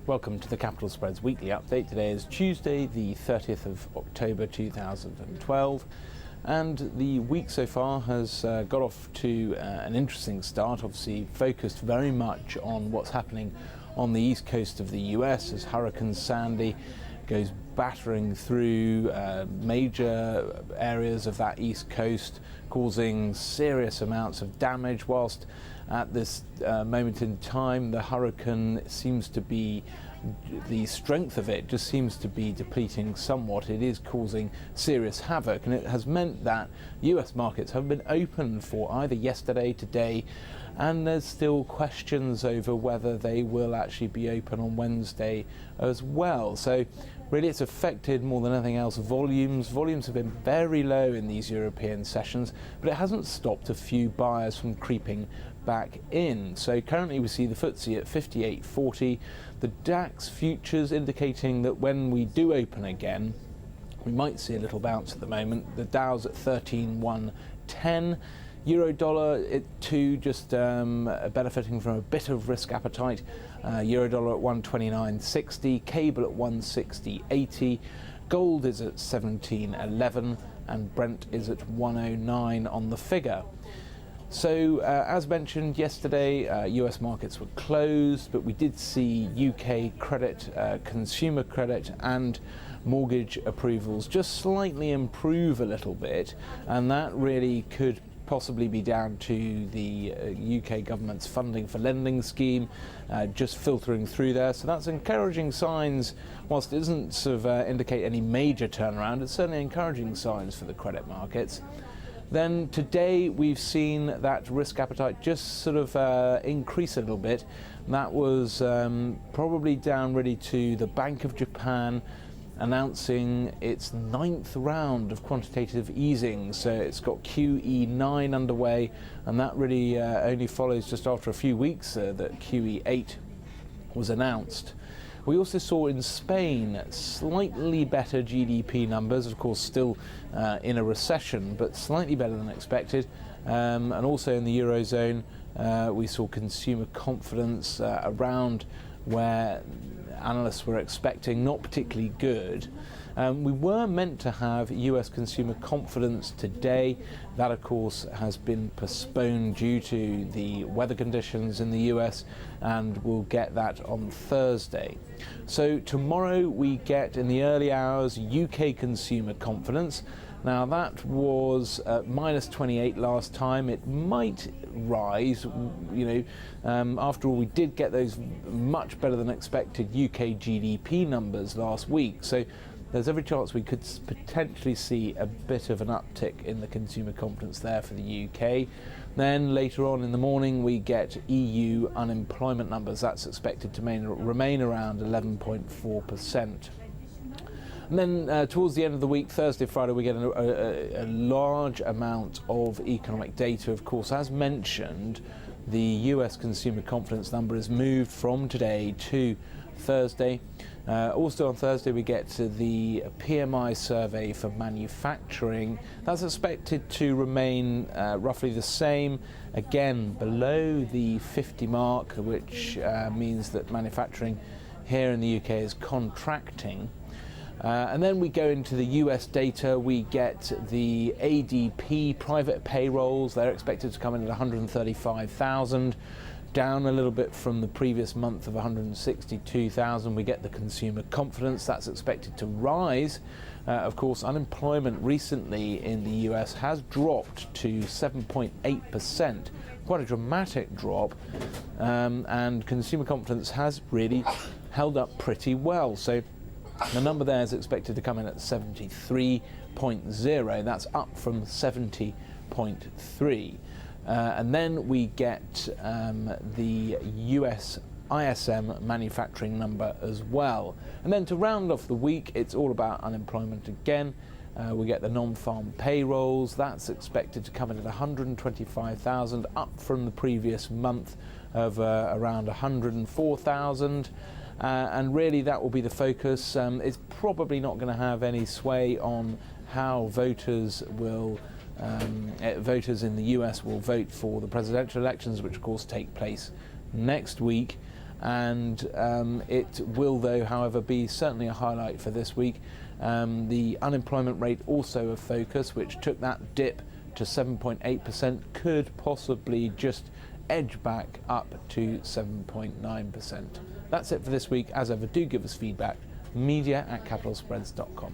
Welcome to the Capital Spreads Weekly Update. Today is Tuesday, the 30th of October 2012, and the week so far has got off to an interesting start, obviously focused very much on what's happening on the east coast of the US as Hurricane Sandy goes battering through major areas of that east coast, causing serious amounts of damage, whilst at this moment in time the hurricane seems to be, the strength of it just seems to be depleting somewhat. It is causing serious havoc, and it has meant that US markets have been open for either yesterday, today, and there's still questions over whether they will actually be open on Wednesday as well. So really it's affected more than anything else volumes. Volumes have been very low in these European sessions, but it hasn't stopped a few buyers from creeping back in. So currently we see the FTSE at 58.40, the DAX futures indicating that when we do open again, we might see a little bounce at the moment. The Dow's at 13,110. Euro dollar at 2, just benefiting from a bit of risk appetite. Euro dollar at 129.60, cable at 160.80, gold is at 17.11, and Brent is at 109 on the figure. So as mentioned yesterday, US markets were closed, but we did see UK credit, consumer credit and mortgage approvals just slightly improve a little bit, and that really could possibly be down to the UK government's funding for lending scheme just filtering through there. So that's encouraging signs. Whilst it doesn't sort of indicate any major turnaround, it's certainly encouraging signs for the credit markets. Then today we've seen that risk appetite just sort of increase a little bit. And that was probably down really to the Bank of Japan announcing its 9th round of quantitative easing. So it's got QE9 underway, and that really only follows just after a few weeks that QE8 was announced. We also saw in Spain slightly better GDP numbers, of course still in a recession, but slightly better than expected. And also in the Eurozone, we saw consumer confidence around where analysts were expecting, not particularly good. We were meant to have US consumer confidence today. That of course has been postponed due to the weather conditions in the US, and we'll get that on Thursday. So tomorrow we get in the early hours UK consumer confidence. Now that was minus 28 last time. It might rise, after all we did get those much better than expected UK GDP numbers last week. So there's every chance we could potentially see a bit of an uptick in the consumer confidence there for the UK. Then later on in the morning we get EU unemployment numbers. That's expected to remain around 11.4%. And then towards the end of the week, Thursday, Friday, we get a large amount of economic data. Of course, as mentioned, the US consumer confidence number is moved from today to Thursday. Also on Thursday we get to the PMI survey for manufacturing. That's expected to remain roughly the same, again below the 50 mark, which means that manufacturing here in the UK is contracting. And then we go into the US data. We get the ADP private payrolls. They're expected to come in at 135,000, down a little bit from the previous month of 162,000. We get the consumer confidence. That's expected to rise. Of course, unemployment recently in the US has dropped to 7.8%, quite a dramatic drop, and consumer confidence has really held up pretty well. So the number there is expected to come in at 73.0. That's up from 70.3. And then we get the US ISM manufacturing number as well. And then to round off the week, it's all about unemployment again. We get the non-farm payrolls. That's expected to come in at 125,000, up from the previous month of around 104,000. And really that will be the focus. It's probably not going to have any sway on how voters will voters in the US will vote for the presidential elections, which of course take place next week. and it will, though, however, be certainly a highlight for this week. The unemployment rate also a focus, which took that dip to 7.8%, could possibly just edge back up to 7.9%. That's it for this week. As ever, do give us feedback. media@capitalspreads.com.